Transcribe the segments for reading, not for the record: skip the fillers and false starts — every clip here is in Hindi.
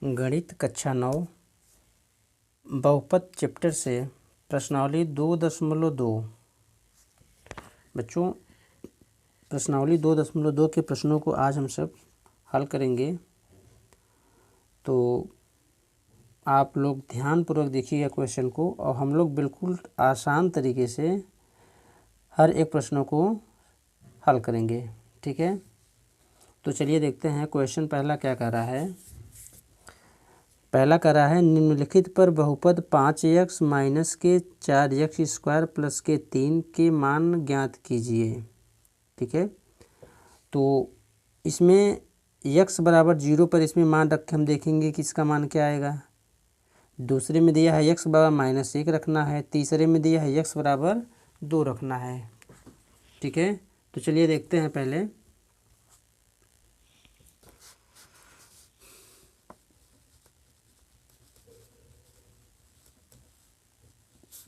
गणित कक्षा 9 बहुपद चैप्टर से प्रश्नावली 2.2। बच्चों, प्रश्नावली 2.2 के प्रश्नों को आज हम सब हल करेंगे, तो आप लोग ध्यानपूर्वक देखिएगा क्वेश्चन को, और हम लोग बिल्कुल आसान तरीके से हर एक प्रश्नों को हल करेंगे। ठीक है, तो चलिए देखते हैं क्वेश्चन पहला क्या कह रहा है। पहला कह रहा है निम्नलिखित पर बहुपद 5x माइनस के 4x स्क्वायर प्लस के 3 के मान ज्ञात कीजिए। ठीक है, तो इसमें x बराबर 0 पर इसमें मान रख के हम देखेंगे कि इसका मान क्या आएगा। दूसरे में दिया है x बराबर -1 रखना है, तीसरे में दिया है x बराबर 2 रखना है। ठीक है, तो चलिए देखते हैं पहले।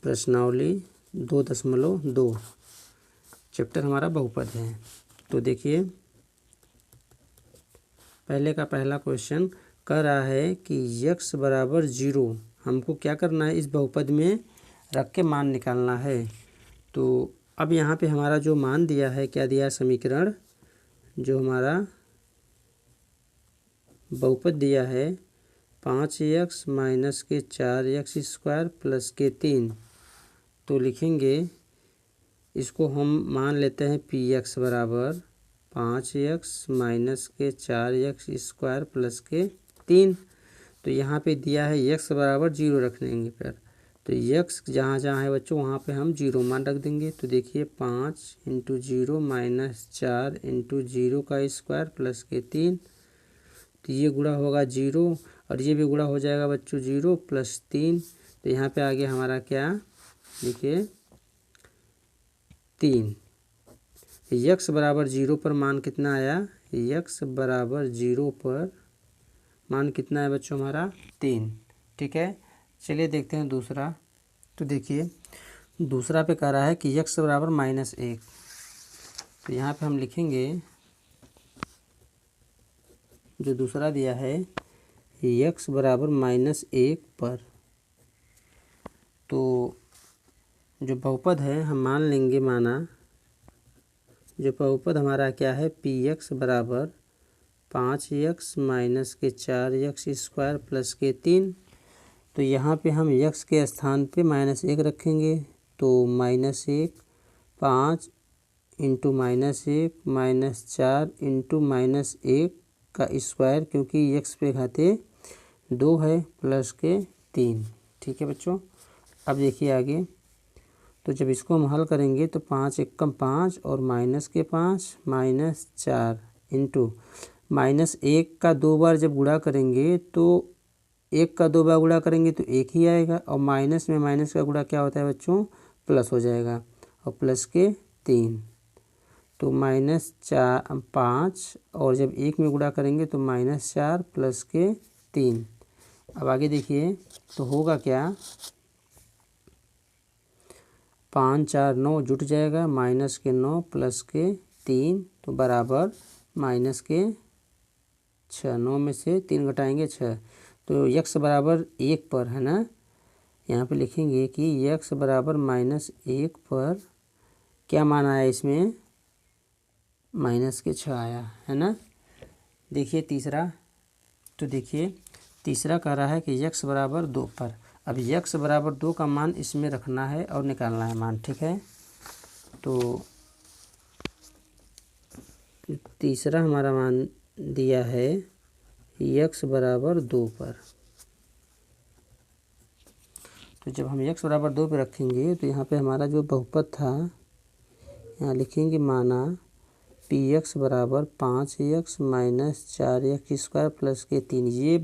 प्रश्नावली 2.2 चैप्टर हमारा बहुपद है। तो देखिए, पहले का पहला क्वेश्चन कह रहा है कि x बराबर 0 हमको क्या करना है, इस बहुपद में रख के मान निकालना है। तो अब यहाँ पे हमारा जो मान दिया है, क्या दिया है, समीकरण जो हमारा बहुपद दिया है 5x माइनस के 4x स्क्वायर प्लस के 3, तो लिखेंगे इसको हम मान लेते हैं px बराबर 5x माइनस के 4x स्क्वायर प्लस के 3। तो यहाँ पे दिया है x बराबर 0 रख देंगे पर, तो x जहाँ जहाँ है बच्चों वहाँ पे हम 0 मान रख देंगे। तो देखिए 5 इंटू 0 माइनस 4 इंटू 0 का स्क्वायर प्लस के 3, तो ये गुणा होगा 0 और ये भी गुणा हो जाएगा बच्चों 0 प्लस 3। तो यहाँ पे आगे हमारा क्या, देखिए 3। x बराबर 0 पर मान कितना आया, x बराबर 0 पर मान कितना है बच्चों हमारा 3। ठीक है, चलिए देखते हैं दूसरा। तो देखिए दूसरा पे कह रहा है कि x बराबर -1, तो यहाँ पे हम लिखेंगे जो दूसरा दिया है x बराबर -1 पर, तो जो बहुपद है हम मान लेंगे, माना जो बहुपद हमारा क्या है px बराबर 5x माइनस के 4x स्क्वायर प्लस के 3। तो यहाँ पे हम x के स्थान पे -1 रखेंगे, तो -1 5 इंटू -1 -4 इंटू -1 का स्क्वायर, क्योंकि x पे घाते 2 है, प्लस के 3। ठीक है बच्चों, अब देखिए आगे। तो जब इसको हम हल करेंगे तो 5 एकम 5 और माइनस के 5 -4 इंटू -1 का 2 बार जब गुणा करेंगे तो 1 का 2 बार गुणा करेंगे तो 1 ही आएगा, और माइनस में माइनस का गुणा क्या होता है बच्चों, प्लस हो जाएगा, और प्लस के 3। तो -5 और जब 1 में गुणा करेंगे तो -4 प्लस के 3। अब आगे देखिए तो होगा क्या, 5 4 9 जुट जाएगा, माइनस के 9 प्लस के 3, तो बराबर माइनस के 6। 9 में से 3 घटाएंगे 6, तो x बराबर 1 पर है ना, यहाँ पे लिखेंगे कि x बराबर -1 पर क्या मान आया, इसमें माइनस के 6 आया है ना। देखिए तीसरा, तो देखिए तीसरा कह रहा है कि x बराबर 2 पर, अब x बराबर 2 का मान इसमें रखना है और निकालना है मान। ठीक है, तो तीसरा हमारा मान दिया है x बराबर 2 पर, तो जब हम x बराबर 2 पर रखेंगे तो यहाँ पे हमारा जो बहुपद था, यहाँ लिखेंगे माना px बराबर 5x minus 4x square plus के 3। ये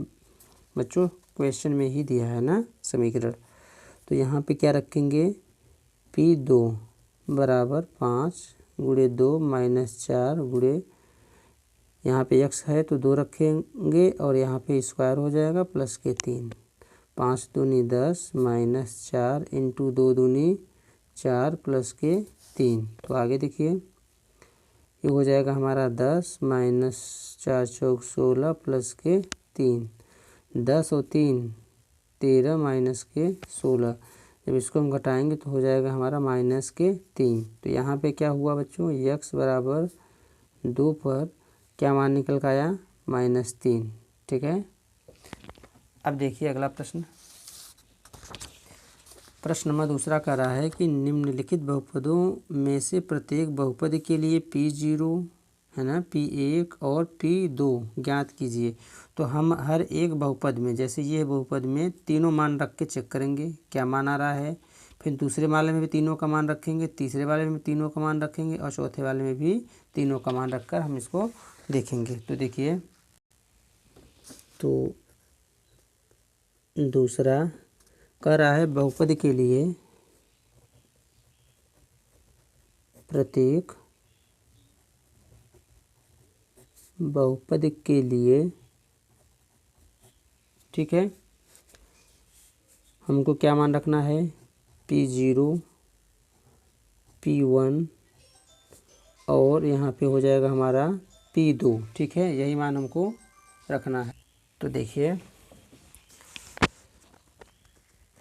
बच्चों क्वेश्चन में ही दिया है ना समीकरण। तो यहाँ पे क्या रखेंगे, p2 बराबर 5 गुणे 2 माइनस 4 गुणे, यहाँ पे x है तो 2 रखेंगे और यहाँ पे स्क्वायर हो जाएगा प्लस के 3। 5 दूनी 10 माइनस 4 इंटू 2 दूनी 4 प्लस के 3। तो आगे देखिए ये हो जाएगा हमारा 10 माइनस 4 चौक 16 प्लस के 3। 10 और 3 13 माइनस के 16। जब इसको हम घटाएंगे तो हो जाएगा हमारा माइनस के 3। तो यहाँ पे क्या हुआ बच्चों, x बराबर 2 पर क्या मान निकल कर आया, -3। ठीक है। अब देखिए अगला प्रश्न। प्रश्न नंबर दूसरा कह रहा है कि निम्नलिखित बहुपदों में से प्रत्येक बहुपद के लिए P0 है ना, P1 और P2 ज्ञात कीजिए। तो हम हर एक बहुपद में, जैसे ये बहुपद में तीनों मान रख के चेक करेंगे क्या मान आ रहा है, फिर दूसरे वाले में भी तीनों का मान रखेंगे, तीसरे वाले में तीनों का मान रखेंगे और चौथे वाले में भी तीनों का मान रखकर हम इसको देखेंगे। तो देखिए, तो दूसरा कह रहा है बहुपद के लिए प्रत्येक बहुपद के लिए, ठीक है, हमको क्या मान रखना है, P0 P1 और यहाँ पे हो जाएगा हमारा P2। ठीक है, यही मान हमको रखना है। तो देखिए,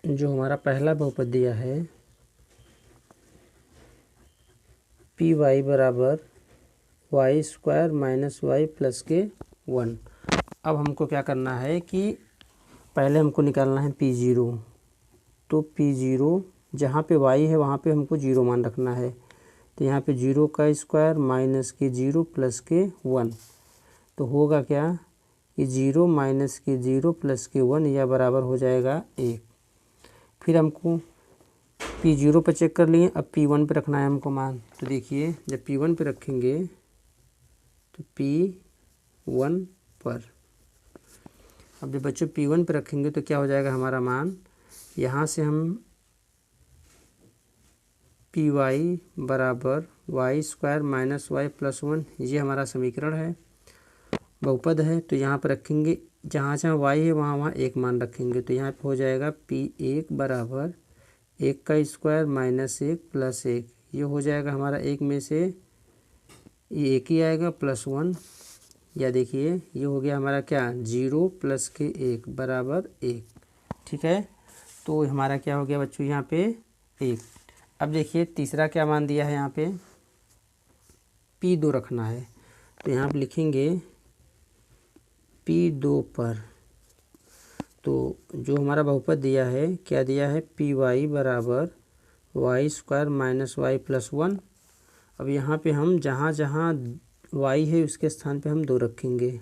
जो हमारा पहला बहुपद दिया है Py बराबर y² माइनस y प्लस के 1। अब हमको क्या करना है कि पहले हमको निकालना है P0। तो P0 जहाँ पे y है वहाँ पे हमको 0 मान रखना है। तो यहाँ पे 0 का स्क्वायर माइनस के 0 प्लस के 1। तो होगा क्या कि 0 माइनस के 0 प्लस के 1 या बराबर हो जाएगा 1। फिर हमको P0 पर चेक कर लिए, अब P1 पे रखना है हमको मान। तो देखिए, जब P1 पे रखेंगे तो P1 पर, अब जब बच्चों P1 पे रखेंगे तो क्या हो जाएगा हमारा मान, यहाँ से हम Py बराबर y² माइनस y प्लस 1, ये हमारा समीकरण है, बहुपद है। तो यहाँ पर रखेंगे, जहाँ जहाँ y है वहाँ वहाँ एक मान रखेंगे। तो यहाँ पे हो जाएगा P1 बराबर 1 का स्क्वायर माइनस 1 प्लस 1। ये हो जाएगा हमारा एक में से ये एक ही आएगा प्लस 1, या देखिए ये हो गया हमारा क्या, 0 प्लस के 1 बराबर 1। ठीक है, तो हमारा क्या हो गया बच्चों यहाँ पे 1। अब देखिए तीसरा क्या मान दिया है, यहाँ पे P2 रखना है। तो यहाँ पे लिखेंगे P2 पर, तो जो हमारा बहुपद दिया है क्या दिया है, Py बराबर y² माइनस y प्लस 1। अब यहाँ पे हम जहाँ जहाँ y है उसके स्थान पे हम 2 रखेंगे,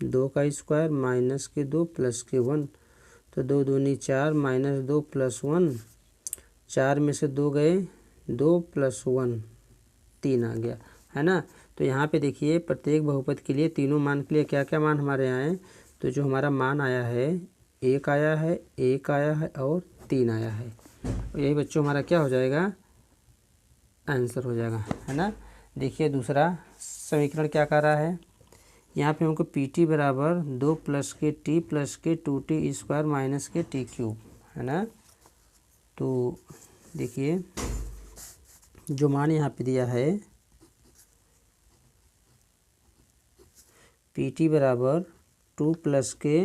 2 का स्क्वायर माइनस के 2 प्लस के 1। तो 2 दूनी 4 माइनस 2 प्लस 1, 4 में से 2 गए, 2 प्लस 1 3 आ गया, है ना। तो यहाँ पे देखिए प्रत्येक बहुपद के लिए तीनों मान के लिए क्या क्या मान हमारे यहाँ है। तो जो हमारा मान आया है 1 आया है, 1 आया है और 3 आया है। यही बच्चों हमारा क्या हो जाएगा, आंसर हो जाएगा, है ना। देखिए दूसरा समीकरण क्या कर रहा है, यहाँ पे हमको PT बराबर 2 प्लस के t प्लस के 2t स्क्वायर माइनस के t क्यूब, है ना। तो देखिए जो मान यहाँ पे दिया है PT बराबर 2 प्लस के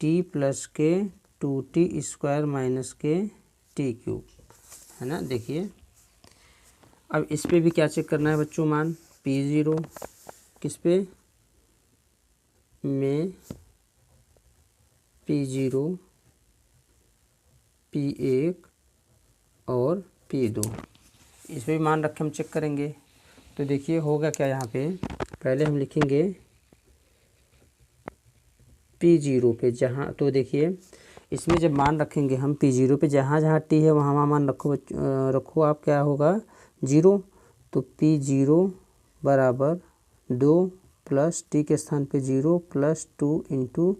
t प्लस के 2t स्क्वायर माइनस के t क्यूब, है ना। देखिए अब इस पे भी क्या चेक करना है बच्चों, मान P0 किस पे में P0 P1 और P2, इस पे भी मान रख के हम चेक करेंगे। तो देखिए होगा क्या, यहाँ पे पहले हम लिखेंगे P0 पे जहाँ, तो देखिए इसमें जब मान रखेंगे हम P0 पे जहाँ जहाँ t है वहाँ वहाँ मान रखो आप, क्या होगा 0। तो P0 बराबर 2 प्लस t के स्थान पे 0 प्लस 2 इंटू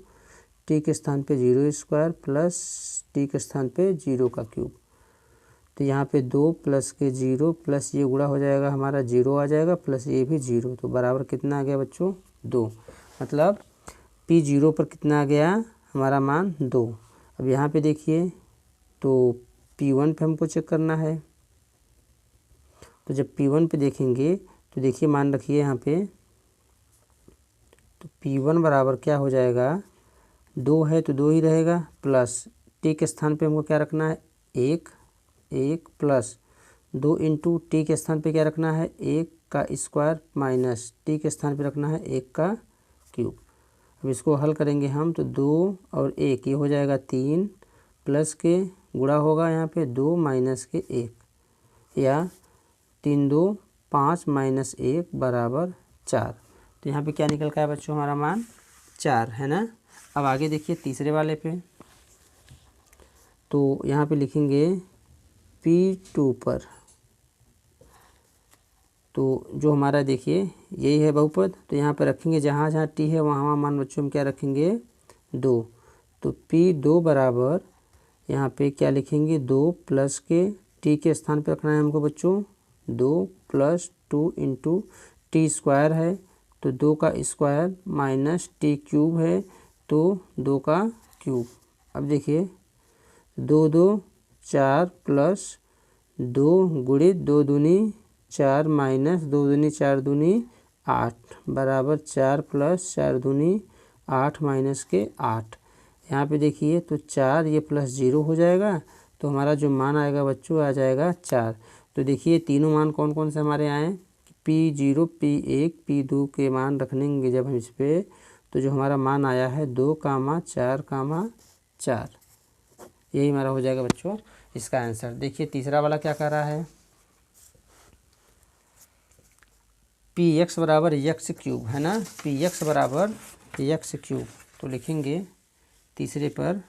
t के स्थान पे 0 स्क्वायर प्लस t के स्थान पे 0 का क्यूब। तो यहाँ पे 2 प्लस के 0 प्लस ये गुणा हो जाएगा हमारा 0 आ जाएगा प्लस ये भी 0। तो बराबर कितना आ गया बच्चों, 2। मतलब P0 पर कितना आ गया हमारा मान 2। अब यहाँ पे देखिए तो P1 पे हमको चेक करना है। तो जब P1 पे देखेंगे तो देखिए मान रखिए यहाँ पे, तो P1 बराबर क्या हो जाएगा, 2 है तो 2 ही रहेगा, प्लस टी के स्थान पे हमको क्या रखना है 1 प्लस 2 इंटू टी के स्थान पे क्या रखना है 1 का स्क्वायर माइनस टी के स्थान पे रखना है 1 का क्यूब। अब इसको हल करेंगे हम तो 2 और 1 ये हो जाएगा 3 प्लस के गुणा होगा यहाँ पे 2 माइनस के 1 या 3 2 5 माइनस 1 बराबर 4। तो यहाँ पे क्या निकल का है बच्चों हमारा मान 4 है ना। अब आगे देखिए तीसरे वाले पे, तो यहाँ पे लिखेंगे P2 पर, तो जो हमारा देखिए यही है बहुपद, तो यहाँ पर रखेंगे जहाँ जहाँ टी है वहाँ वहाँ मान बच्चों हम क्या रखेंगे 2। तो P2 बराबर यहाँ पे क्या लिखेंगे 2 प्लस के टी के स्थान पे रखना है हमको बच्चों 2 प्लस 2 इंटू टी स्क्वायर है तो 2 का स्क्वायर माइनस टी क्यूब है तो 2 का क्यूब। अब देखिए 2 2 4 प्लस 2 गुणित 2 दूनी 4 माइनस 2 दूनी 4 दूनी 8 बराबर 4 प्लस 4 दूनी 8 माइनस के 8। यहाँ पे देखिए तो 4 ये प्लस 0 हो जाएगा तो हमारा जो मान आएगा बच्चों आ जाएगा 4। तो देखिए तीनों मान कौन कौन से हमारे आए P0 P1 P2 के मान रखेंगे जब हम इस पर, तो जो हमारा मान आया है 2, 4, 4, यही हमारा हो जाएगा बच्चों इसका आंसर। देखिए तीसरा वाला क्या कर रहा है Px बराबर x क्यूब है ना, Px बराबर x क्यूब। तो लिखेंगे तीसरे पर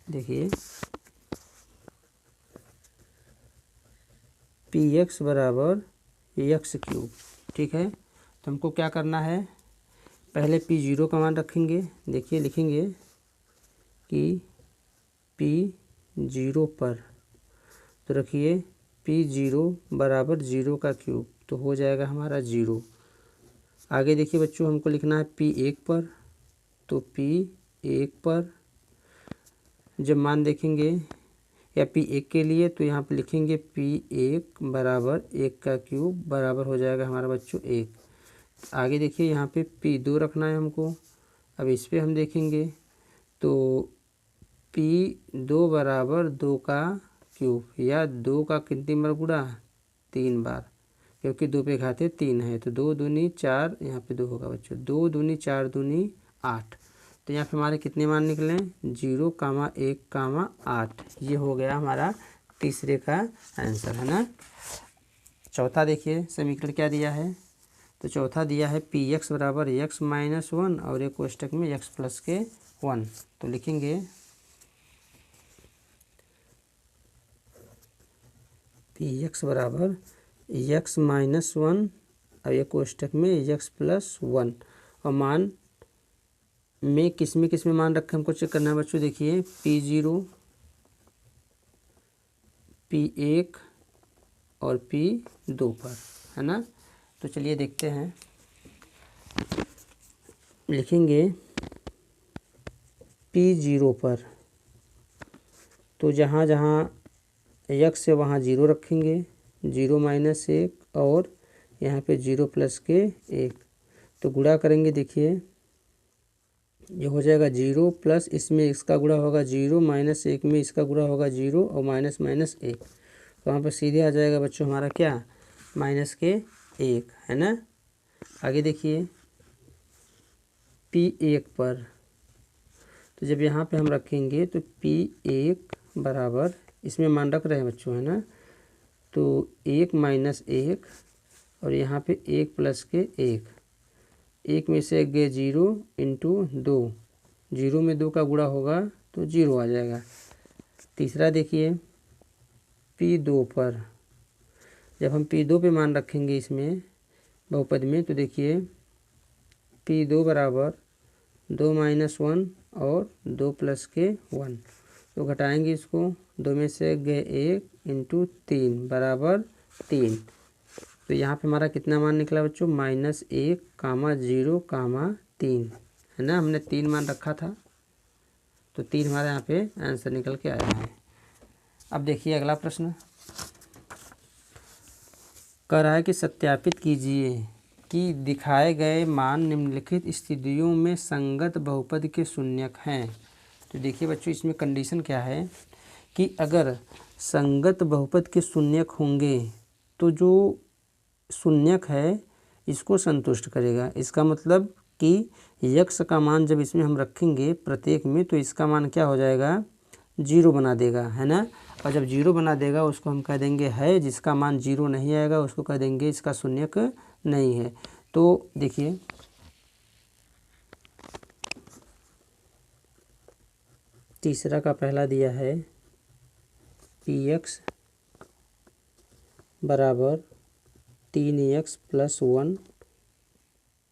देखिए Px बराबर x क्यूब, ठीक है। तो हमको क्या करना है पहले P0 का मान रखेंगे, देखिए लिखेंगे कि P0 पर, तो रखिए P0 बराबर 0 का क्यूब तो हो जाएगा हमारा 0। आगे देखिए बच्चों हमको लिखना है P1 पर, तो P1 पर जब मान देखेंगे या P1 के लिए तो यहाँ पे लिखेंगे P1 बराबर 1 का क्यूब बराबर हो जाएगा हमारा बच्चों 1। आगे देखिए यहाँ पे P2 रखना है हमको। अब इस पे हम देखेंगे तो P2 बराबर 2 का क्यूब या 2 का कितनी बार गुणा 3 बार, क्योंकि 2 पे घाते 3 है तो 2 दूनी 4 यहाँ पे 2 होगा बच्चों, 2 दूनी 4 दूनी 8। तो यहाँ पे हमारे कितने मान निकले 0, 1, 8। ये हो गया हमारा तीसरे का आंसर है ना। चौथा देखिए समीकरण क्या दिया है, तो चौथा दिया है Px बराबर x माइनस 1 और एक कोष्टक में x प्लस के 1। तो लिखेंगे Px बराबर x माइनस 1 और एक कोष्टक में x प्लस 1 और मान में किस में मान रखे हमको चेक करना है बच्चों। देखिए P0 P1 और P2 पर है ना। तो चलिए देखते हैं, लिखेंगे P0 पर, तो जहाँ जहाँ x है वहाँ 0 रखेंगे, 0 माइनस 1 और यहाँ पे 0 प्लस के 1, तो गुणा करेंगे देखिए ये हो जाएगा 0 प्लस इसमें इसका गुणा होगा 0 माइनस 1 में इसका गुणा होगा 0 और माइनस माइनस 1, तो वहाँ पर सीधे आ जाएगा बच्चों हमारा क्या माइनस के 1 है ना। आगे देखिए P1 पर, तो जब यहाँ पे हम रखेंगे तो P1 बराबर इसमें मान रख रहे हैं बच्चों है ना, तो 1 माइनस 1 और यहाँ पे 1 प्लस के 1 में से 1 गए 0 इंटू 2, 0 में 2 का गुणा होगा तो 0 आ जाएगा। तीसरा देखिए P2 पर, जब हम P2 पे मान रखेंगे इसमें बहुपद में, तो देखिए P2 बराबर 2 माइनस 1 और 2 प्लस के 1, तो घटाएंगे इसको, 2 में से गए 1 इंटू 3 बराबर 3। तो यहाँ पे हमारा कितना मान निकला बच्चों -1, 0, 3 है ना। हमने 3 मान रखा था तो 3 हमारे यहाँ पे आंसर निकल के आया है। अब देखिए अगला प्रश्न कह रहा है कि सत्यापित कीजिए कि दिखाए गए मान निम्नलिखित स्थितियों में संगत बहुपद के शून्यक हैं। तो देखिए बच्चों, इसमें कंडीशन क्या है कि अगर संगत बहुपद के शून्यक होंगे तो जो शून्यक है इसको संतुष्ट करेगा। इसका मतलब कि यक्स का मान जब इसमें हम रखेंगे प्रत्येक में तो इसका मान क्या हो जाएगा, 0 बना देगा, है ना। और जब 0 बना देगा उसको हम कह देंगे है, जिसका मान 0 नहीं आएगा उसको कह देंगे इसका शून्यक नहीं है। तो देखिए तीसरा का पहला दिया है px बराबर 3x + 1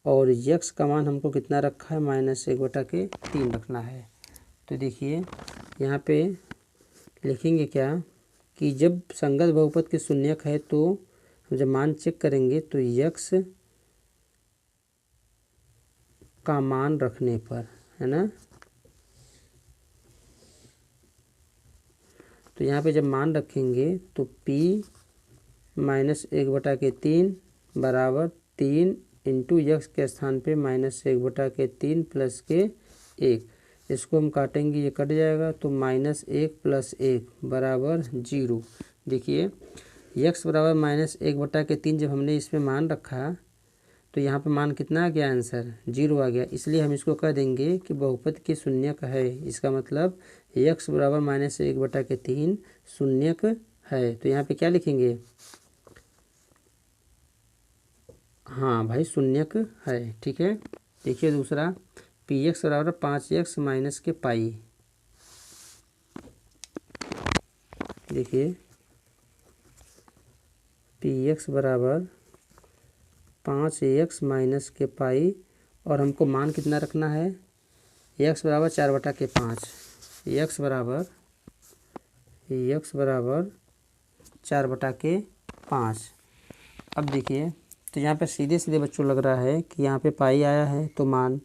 और यक्स का मान हमको कितना रखा है, -1/3 रखना है। तो देखिए यहाँ पे लिखेंगे क्या कि जब संगत बहुपद के शून्यक है तो हम जब मान चेक करेंगे तो यक्स का मान रखने पर, है ना। तो यहाँ पे जब मान रखेंगे तो p -1/3 बराबर 3 इंटू यक्स के स्थान पे -1/3 प्लस के 1, इसको हम काटेंगे ये कट जाएगा तो -1 + 1 बराबर 0। देखिए यक्स बराबर -1/3 जब हमने इसमें मान रखा तो यहाँ पे मान कितना आ गया, आंसर 0 आ गया। इसलिए हम इसको कह देंगे कि बहुपद के शून्यक है। इसका मतलब यक्स बराबर -1/3 शून्यक है। तो यहाँ पे क्या लिखेंगे, हाँ भाई शून्यक है, ठीक है। देखिए दूसरा px बराबर 5x - के पाई। देखिए px बराबर 5x - के पाई और हमको मान कितना रखना है, x बराबर 4/5। x बराबर 4/5। अब देखिए तो यहाँ पे सीधे सीधे बच्चों लग रहा है कि यहाँ पे पाई आया है तो मान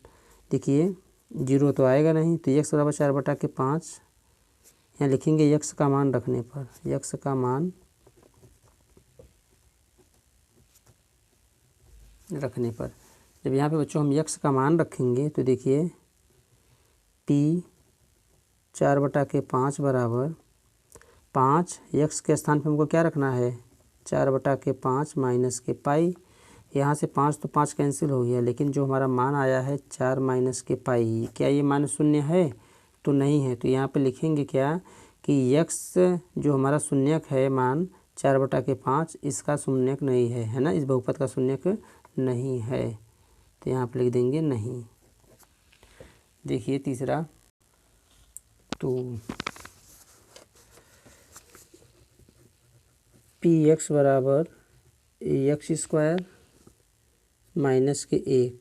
देखिए 0 तो आएगा नहीं। तो x बराबर 4/5 यहाँ लिखेंगे यक्स का मान रखने पर, यक्स का मान रखने पर जब यहाँ पे बच्चों हम यक्स का मान रखेंगे तो देखिए p 4/5 बराबर 5, यक्स के स्थान पे हमको क्या रखना है 4/5 माइनस के पाई। यहाँ से 5 तो 5 कैंसिल हो गया, लेकिन जो हमारा मान आया है 4 माइनस के पाई, क्या ये मान शून्य है, तो नहीं है। तो यहाँ पे लिखेंगे क्या कि यक्स जो हमारा शून्यक है मान 4/5 इसका शून्यक नहीं है, है ना, इस बहुपद का शून्यक नहीं है। तो यहाँ पे लिख देंगे नहीं। देखिए तीसरा, तो px बराबर x² माइनस के 1,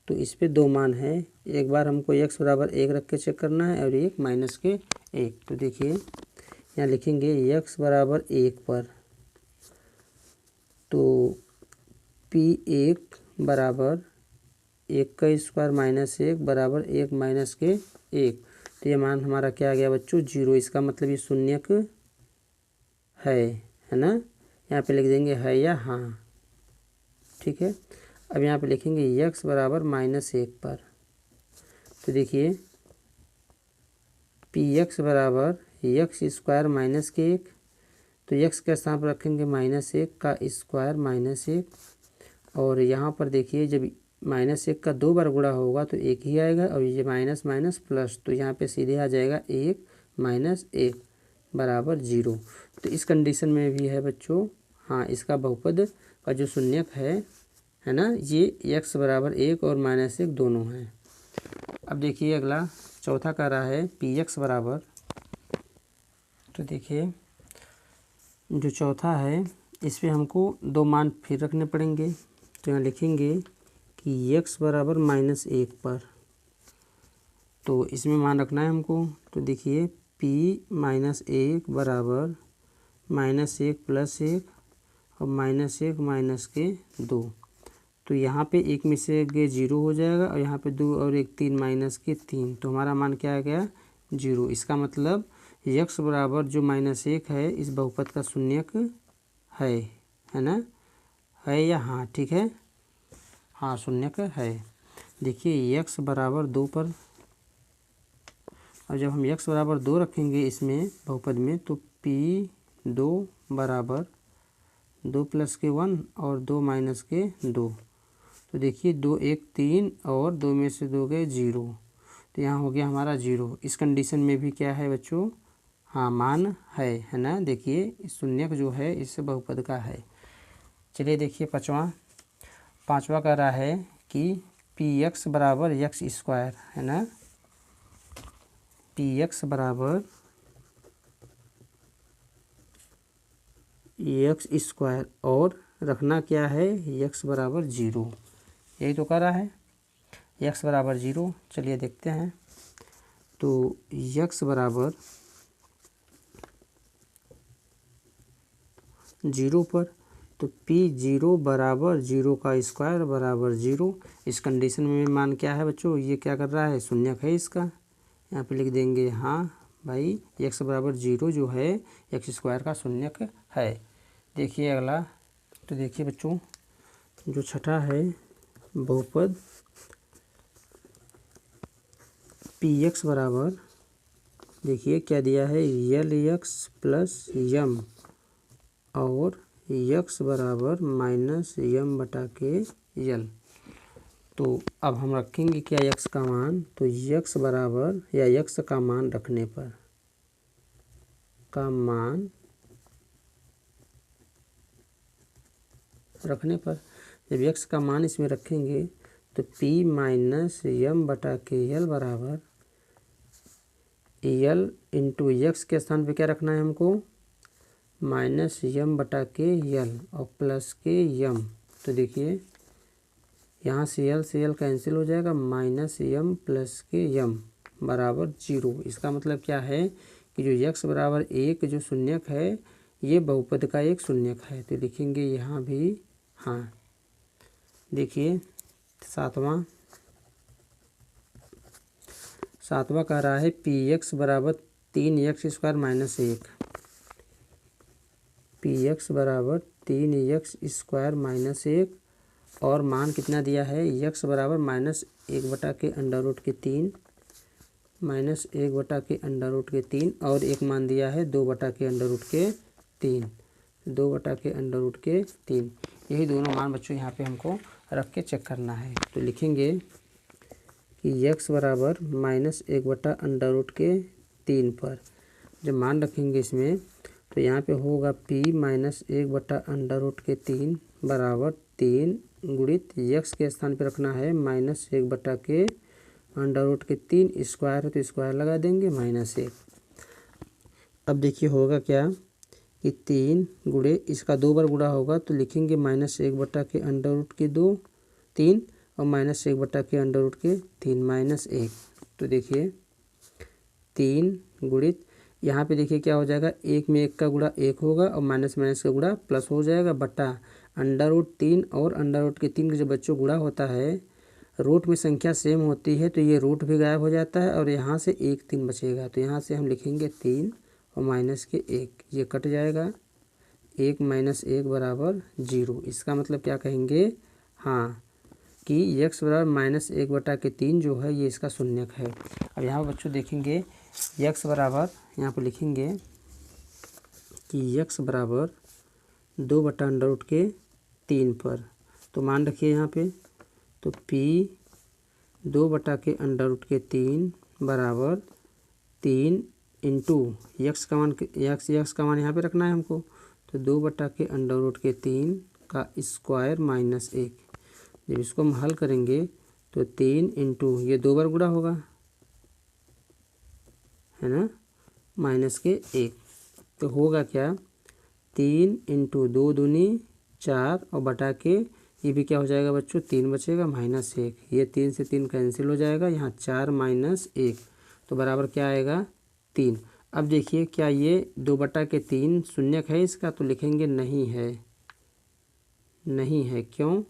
तो इस पे दो मान है। एक बार हमको x बराबर 1 रख के चेक करना है और एक माइनस के 1। तो देखिए यहाँ लिखेंगे x बराबर 1 पर, तो p1 बराबर 1 का स्क्वायर माइनस 1 बराबर 1 माइनस के 1। तो ये मान हमारा क्या आ गया बच्चों, 0। इसका मतलब ये शून्यक है ना। यहाँ पे लिख देंगे है या हाँ, ठीक है। अब यहाँ पे लिखेंगे x बराबर -1 पर, तो देखिए px बराबर x² माइनस के 1, तो x के स्थान पर रखेंगे -1 का स्क्वायर -1, और यहाँ पर देखिए जब -1 का 2 बार गुणा होगा तो 1 ही आएगा, और ये माइनस माइनस प्लस, तो यहाँ पे सीधे आ जाएगा 1 - 1 बराबर 0। तो इस कंडीशन में भी है बच्चों, हाँ इसका बहुपद का जो शून्यक है ना, ये x बराबर 1 और -1 दोनों हैं। अब देखिए अगला चौथा कह रहा है px बराबर, तो देखिए जो चौथा है इस पर हमको दो मान फिर रखने पड़ेंगे। तो यहाँ लिखेंगे कि x बराबर -1 पर, तो इसमें मान रखना है हमको। तो देखिए p -1 बराबर -1 + 1 और -1 - के 2। तो यहाँ पे 1 में से 0 हो जाएगा, और यहाँ पे 2 और 1 3 - के 3, तो हमारा मान क्या आ गया 0। इसका मतलब x बराबर जो -1 है इस बहुपद का शून्यक है ना, है या हाँ, ठीक है। हाँ शून्यक है। देखिए x बराबर 2 पर, और जब हम x बराबर 2 रखेंगे इसमें बहुपद में, तो p2 बराबर 2 प्लस के 1 और 2 माइनस के 2। तो देखिए 2 1 3 और 2 में से 2 गए 0, तो यहाँ हो गया हमारा 0। इस कंडीशन में भी क्या है बच्चों, हाँ मान है ना। देखिए इस शून्यक जो है इस बहुपद का है। चलिए देखिए पाँचवा कह रहा है कि px बराबर एक्स स्क्वायर है ना, px बराबर एक्स स्क्वायर, और रखना क्या है, x बराबर 0। यही तो कह रहा है, x बराबर 0। चलिए देखते हैं। तो x बराबर 0 पर, तो p0 बराबर 0 का स्क्वायर बराबर 0। इस कंडीशन में मान क्या है बच्चों, ये क्या कर रहा है, शून्यक है इसका। यहाँ पे लिख देंगे हाँ भाई x बराबर 0 जो है एक्स स्क्वायर का शून्यक है। देखिए अगला, तो देखिए बच्चों जो छठा है बहुपद px बराबर, देखिए क्या दिया है, lx प्लस यम और x बराबर माइनस यम बटा के यल। तो अब हम रखेंगे क्या x का मान, तो x बराबर या x का मान रखने पर, जब x का मान इसमें रखेंगे तो p माइनस यम बटा के यल बराबर यल इंटू एक्स के स्थान पे क्या रखना है हमको, माइनस यम बटा के यल और प्लस के यम। तो देखिए यहाँ से यल कैंसिल हो जाएगा, माइनस यम प्लस के यम बराबर 0। इसका मतलब क्या है कि जो x बराबर 1 जो शून्यक है ये बहुपद का एक शून्यक है। तो लिखेंगे यहाँ भी हाँ। देखिए सातवां कह रहा है px बराबर 3x स्क्वायर माइनस 1, px बराबर 3x स्क्वायर माइनस 1, और मान कितना दिया है, x बराबर माइनस 1 बटा के अंडर रूट के 3, माइनस 1 बटा के अंडर रूट के 3, और एक मान दिया है 2 बटा के अंडर रूट के 3, 2 बटा के अंडर रूट के 3। यही दोनों मान बच्चों यहाँ पे हमको रख के चेक करना है। तो लिखेंगे कि x बराबर माइनस 1 बटा अंडर रूट के 3 पर जब मान रखेंगे इसमें, तो यहाँ पे होगा p माइनस 1 बटा अंडर रूट के 3 बराबर 3 गुणित x के स्थान पे रखना है माइनस 1 बटा के अंडर रूट के 3, स्क्वायर है तो स्क्वायर लगा देंगे माइनस 1। अब देखिए होगा क्या कि 3 गुणे इसका 2 बार गुणा होगा, तो लिखेंगे माइनस 1 बटा के अंडर रूट के 2 3 और माइनस 1 बटा के अंडर रूट के 3 माइनस 1। तो देखिए 3 गुणित यहाँ पे देखिए क्या हो जाएगा, 1 में 1 का गुणा 1 होगा और माइनस माइनस का गुणा प्लस हो जाएगा, बटा अंडर रूट 3 और अंडर रूट के 3 का जब बच्चों गुणा होता है, रूट में संख्या सेम होती है तो ये रूट भी गायब हो जाता है और यहाँ से 1 3 बचेगा। तो यहाँ से हम लिखेंगे 3 और माइनस के 1, ये कट जाएगा, 1 माइनस 1 बराबर 0। इसका मतलब क्या कहेंगे, हाँ कि x बराबर माइनस 1 बटा के 3 जो है ये इसका शून्यक है। अब यहाँ पर बच्चों देखेंगे x बराबर, यहाँ पर लिखेंगे कि x बराबर 2 बटा अंडर रूट के 3 पर, तो मान रखिए यहाँ पे, तो p 2 बटा के अंडर रूट के 3 बराबर 3 इंटू x का मान यहाँ पे रखना है हमको, तो 2 बटा के अंडर रूट के 3 का स्क्वायर माइनस 1। जब इसको हम हल करेंगे तो 3 इंटू ये 2 बार गुणा होगा है ना, माइनस के 1, तो होगा क्या 3 इंटू 2 दूनी 4 और बटा के ये भी क्या हो जाएगा बच्चों, 3 बचेगा माइनस 1, ये 3 से 3 कैंसिल हो जाएगा, यहाँ 4 माइनस 1 तो बराबर क्या आएगा 3। अब देखिए क्या ये 2 बटा के 3 शून्यक है इसका, तो लिखेंगे नहीं है। क्यों,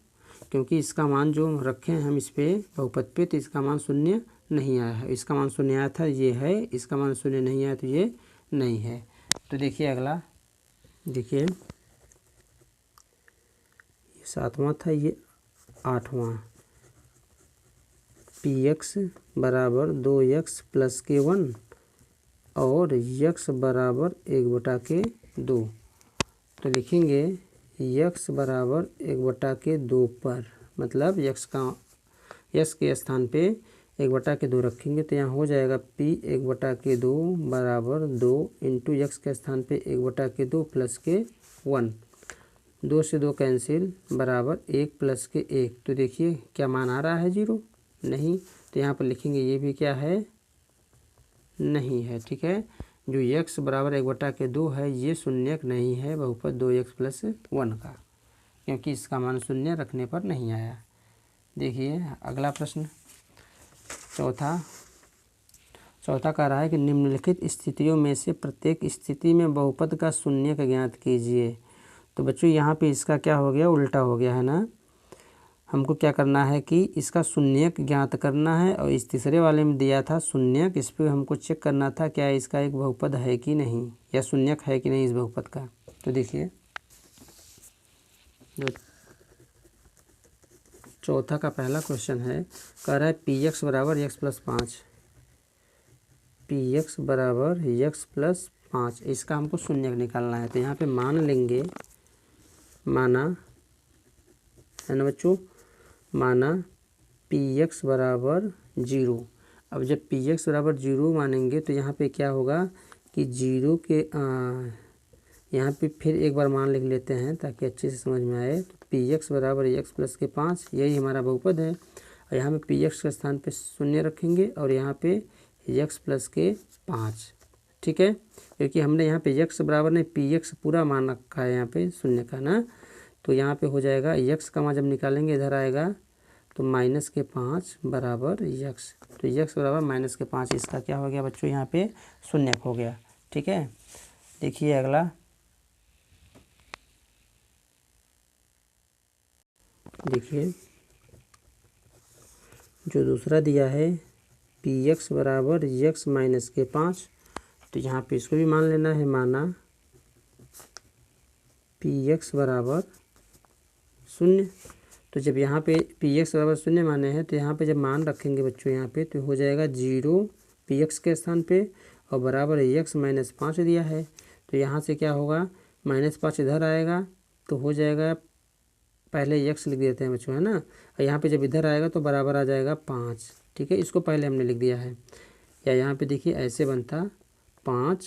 क्योंकि इसका मान जो रखे हैं हम इस पे बहुपद पे, तो इसका मान शून्य नहीं आया है। इसका मान शून्य आया था ये है, इसका मान शून्य नहीं आया तो ये नहीं है। तो देखिए अगला, देखिए ये 7वां था, ये 8वां px बराबर 2x प्लस के 1 और x बराबर 1/2। तो लिखेंगे x बराबर 1/2 पर, मतलब x के स्थान पे 1/2 रखेंगे तो यहाँ हो जाएगा p 1/2 बराबर 2 इंटू x के स्थान पे 1/2 प्लस के 1, 2 से 2 कैंसिल बराबर 1 प्लस के 1। तो देखिए क्या मान आ रहा है 0? नहीं। तो यहाँ पर लिखेंगे ये भी क्या है, नहीं है। ठीक है, जो x बराबर 1/2 है ये शून्यक नहीं है बहुपद 2x प्लस 1 का, क्योंकि इसका मान शून्य रखने पर नहीं आया। देखिए अगला प्रश्न चौथा कह रहा है कि निम्नलिखित स्थितियों में से प्रत्येक स्थिति में बहुपद का शून्यक ज्ञात कीजिए। तो बच्चों यहाँ पे इसका क्या हो गया, उल्टा हो गया है ना। हमको क्या करना है कि इसका शून्यक ज्ञात करना है, और इस तीसरे वाले में दिया था शून्यक, इस पर हमको चेक करना था क्या इसका एक बहुपद है कि नहीं, या शून्यक है कि नहीं इस बहुपद का। तो देखिए जो चौथा का पहला क्वेश्चन है, कह रहा है px बराबर x प्लस 5, px बराबर x प्लस 5, इसका हमको शून्यक निकालना है। तो यहाँ पे मान लेंगे, माना है ना बच्चों, माना px बराबर 0। अब जब px बराबर 0 मानेंगे तो यहाँ पे क्या होगा कि 0 के यहाँ पे फिर एक बार मान लिख लेते हैं ताकि अच्छे से समझ में आए। तो px बराबर x प्लस के 5, यही हमारा बहुपद है। और यहाँ पे px के स्थान पे 0 रखेंगे और यहाँ पे x प्लस के 5। ठीक है, क्योंकि हमने यहाँ पे x बराबर नहीं px पूरा मान रखा है यहाँ पे शून्य का ना। तो यहाँ पे हो जाएगा x का मान जब निकालेंगे इधर आएगा तो -5 बराबर x। तो x बराबर -5, इसका क्या हो गया बच्चों, यहाँ पे शून्यक हो गया। ठीक है, देखिए अगला, देखिए जो दूसरा दिया है px बराबर x माइनस के 5, तो यहाँ पे इसको भी मान लेना है, माना px बराबर 0। तो जब यहाँ पे px बराबर 0 माने हैं तो यहाँ पे जब मान रखेंगे बच्चों यहाँ पे तो हो जाएगा 0 px के स्थान पे और बराबर x माइनस 5 दिया है। तो यहाँ से क्या होगा, -5 इधर आएगा तो हो जाएगा, पहले x लिख देते हैं बच्चों है ना, और यहाँ पे जब इधर आएगा तो बराबर आ जाएगा 5। ठीक है, इसको पहले हमने लिख दिया है, या यहाँ पे देखिए ऐसे बनता 5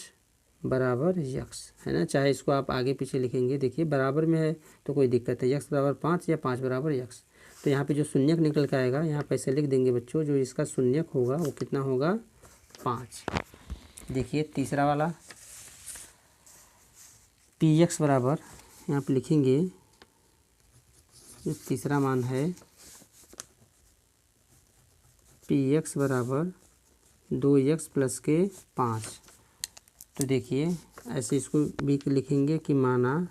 बराबर x है ना, चाहे इसको आप आगे पीछे लिखेंगे, देखिए बराबर में है तो कोई दिक्कत है, x बराबर 5 या 5 बराबर x। तो यहाँ पे जो शून्यक निकल के आएगा यहाँ पे ऐसे लिख देंगे बच्चों, जो इसका शून्यक होगा वो कितना होगा, 5। देखिए तीसरा वाला px बराबर, यहाँ पे लिखेंगे जो तीसरा मान है px बराबर 2x प्लस के 5। तो देखिए ऐसे इसको भी लिखेंगे कि माना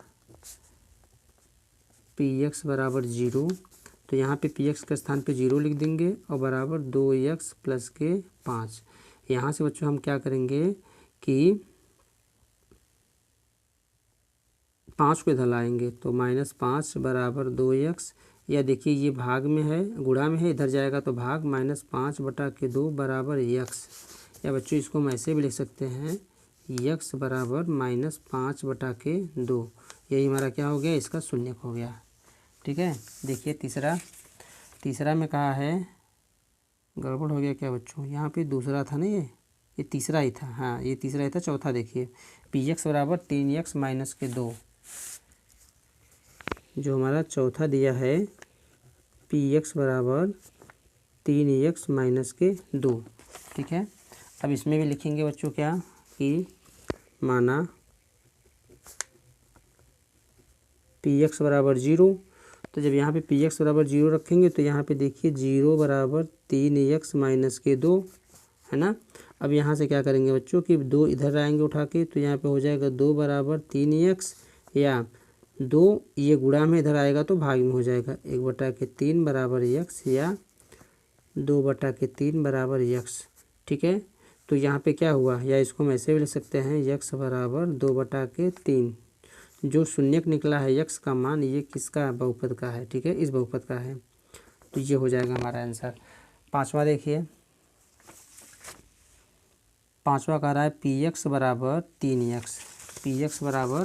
px बराबर 0, तो यहाँ पे px के स्थान पे 0 लिख देंगे और बराबर 2x प्लस के 5। यहाँ से बच्चों हम क्या करेंगे कि 5 को इधर लाएंगे तो -5 बराबर 2x, या देखिए ये भाग में है, गुणा में है, इधर जाएगा तो भाग, -5/2 बराबर x। या बच्चों इसको हम ऐसे भी लिख सकते हैं x बराबर -5/2, यही हमारा क्या हो गया, इसका शून्यक हो गया। ठीक है, देखिए तीसरा में कहा है, गड़बड़ हो गया क्या बच्चों, यहाँ पे दूसरा था ना, ये तीसरा ही था, हाँ ये तीसरा ही था। चौथा देखिए px बराबर 3x माइनस के 2, जो हमारा चौथा दिया है px बराबर 3x माइनस के 2। ठीक है, अब इसमें भी लिखेंगे बच्चों क्या कि माना px बराबर 0, तो जब यहाँ पे px बराबर 0 रखेंगे तो यहाँ पे देखिए 0 बराबर 3x माइनस के 2 है ना। अब यहाँ से क्या करेंगे बच्चों कि 2 इधर आएंगे उठा के, तो यहाँ पे हो जाएगा 2 बराबर 3x, या 2 ये गुणा में इधर आएगा तो भाग में हो जाएगा 1/3 बराबर x, या 2/3 बराबर x। ठीक है, तो यहाँ पे क्या हुआ, या इसको हम ऐसे भी लिख सकते हैं x बराबर 2/3, जो शून्यक निकला है x का मान, ये किसका बहुपद का है, ठीक है इस बहुपद का है। तो ये हो जाएगा हमारा आंसर। पाँचवा देखिए, पाँचवा कह रहा है पी एक्स बराबर 3x, पी एक्स बराबर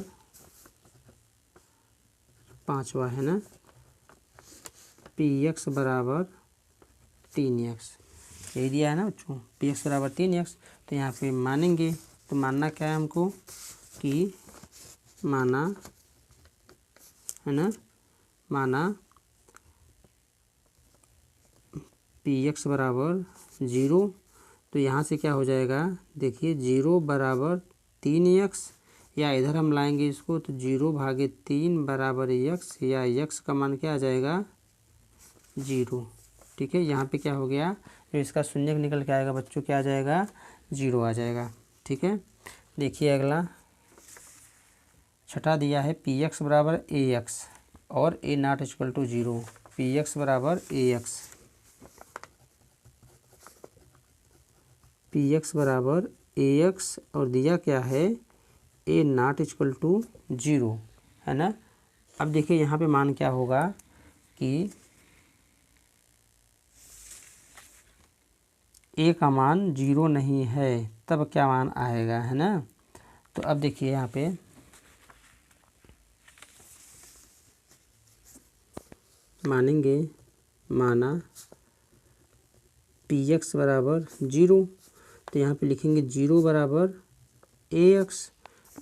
पाँचवा है ना, पी एक्स बराबर 3x, यही दिया है ना बच्चों, पी एक्स बराबर 3x। तो यहाँ पे मानेंगे, तो मानना क्या है हमको कि माना है ना, माना पी एक्स बराबर 0। तो यहाँ से क्या हो जाएगा, देखिए 0 बराबर 3x, या इधर हम लाएंगे इसको तो 0/3 बराबर x, या x का मान क्या आ जाएगा 0। ठीक है, यहाँ पे क्या हो गया, जो इसका शून्यक निकल के आएगा बच्चों क्या आ जाएगा 0 आ जाएगा। ठीक है, देखिए अगला छठा दिया है पी एक्स बराबर ए एक्स और a not equal to 0, p x बराबर ए एक्स, पी एक्स बराबर ए एक्स और दिया क्या है ए नॉट इक्वल टू 0 है ना। अब देखिए यहाँ पे मान क्या होगा कि ए का मान 0 नहीं है, तब क्या मान आएगा है ना। तो अब देखिए यहाँ पे मानेंगे, माना पी एक्स बराबर 0, तो यहाँ पे लिखेंगे 0 बराबर ए एक्स।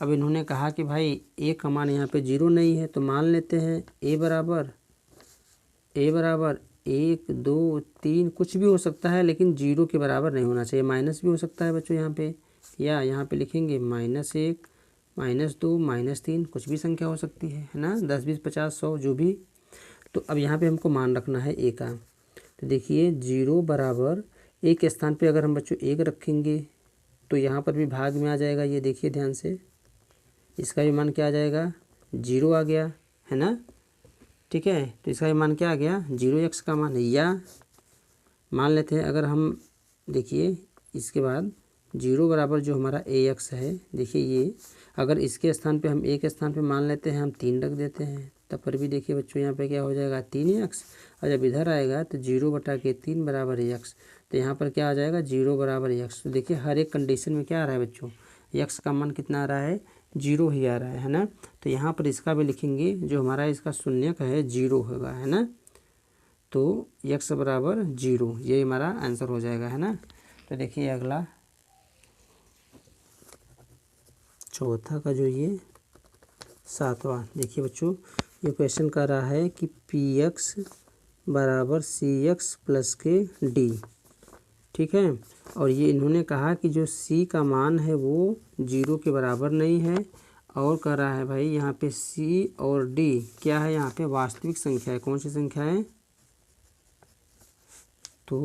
अब इन्होंने कहा कि भाई ए का मान यहाँ पे 0 नहीं है, तो मान लेते हैं ए बराबर 1 2 3 कुछ भी हो सकता है, लेकिन 0 के बराबर नहीं होना चाहिए। माइनस भी हो सकता है बच्चों यहाँ पे, या यहाँ पे लिखेंगे -1 -2 -3 कुछ भी संख्या हो सकती है ना, 10 20 50 100 जो भी। तो अब यहाँ पे हमको मान रखना है ए का। तो देखिए 0 बराबर ए के स्थान पे अगर हम बच्चों 1 रखेंगे तो यहाँ पर भी भाग में आ जाएगा, ये देखिए ध्यान से, इसका भी मान क्या आ जाएगा 0 आ गया है ना। ठीक है, तो इसका भी मान क्या आ गया 0x का मान। या मान लेते हैं अगर हम, देखिए इसके बाद 0 बराबर जो हमारा ax है, देखिए ये अगर इसके स्थान पे हम a के स्थान पे मान लेते हैं, हम 3 रख देते हैं, तब पर भी देखिए बच्चों यहाँ पे क्या हो जाएगा 3x। और जब इधर आएगा तो 0/3 बराबर x, तो यहाँ पर क्या आ जाएगा 0 बराबर x। तो देखिए हर एक कंडीशन में क्या आ रहा है बच्चों, x का मान कितना आ रहा है 0 ही आ रहा है ना। तो यहाँ पर इसका भी लिखेंगे, जो हमारा इसका शून्यक है 0 होगा है ना। तो x बराबर 0, ये हमारा आंसर हो जाएगा है ना। तो देखिए अगला चौथा का जो ये सातवां, देखिए बच्चों ये क्वेश्चन कर रहा है कि पी एक्स बराबर सी एक्स प्लस के डी। ठीक है, और ये इन्होंने कहा कि जो c का मान है वो 0 के बराबर नहीं है, और कह रहा है भाई यहाँ पे c और d क्या है, यहाँ पे वास्तविक संख्या है। कौन सी संख्या है, तो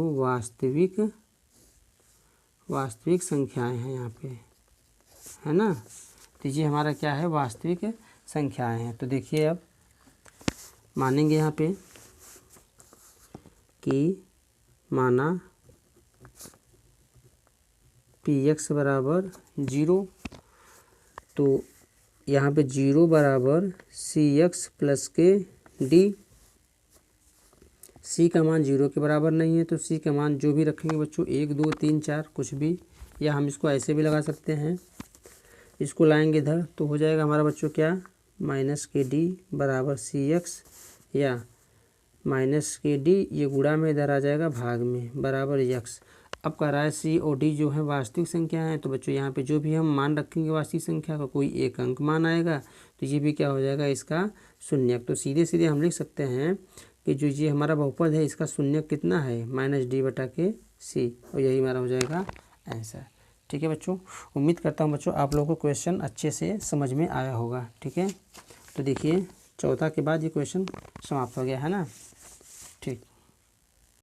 वास्तविक संख्याएं हैं यहाँ पे है ना। तो ये हमारा क्या है वास्तविक संख्याएं हैं। तो देखिए अब मानेंगे यहाँ पे कि माना पी एक्स बराबर 0, तो यहाँ पे 0 बराबर सी एक्स प्लस के डी। सी का मान 0 के बराबर नहीं है, तो सी का मान जो भी रखेंगे बच्चों 1 2 3 4 कुछ भी, या हम इसको ऐसे भी लगा सकते हैं, इसको लाएंगे इधर तो हो जाएगा हमारा बच्चों क्या -kd बराबर सी एक्स, या -kd ये गुणा में इधर आ जाएगा भाग में बराबर x। अब कह रहा है सी और डी जो है वास्तविक संख्या है, तो बच्चों यहाँ पे जो भी हम मान रखेंगे वास्तविक संख्या का कोई एक अंक मान आएगा, तो ये भी क्या हो जाएगा इसका शून्यक। तो सीधे सीधे हम लिख सकते हैं कि जो ये हमारा बहुपद है इसका शून्यक कितना है -d/c, और यही हमारा हो जाएगा आंसर। ठीक है बच्चों, उम्मीद करता हूँ बच्चों आप लोगों को क्वेश्चन अच्छे से समझ में आया होगा। ठीक है, तो देखिए चौथा के बाद ये क्वेश्चन समाप्त हो गया है ना। ठीक।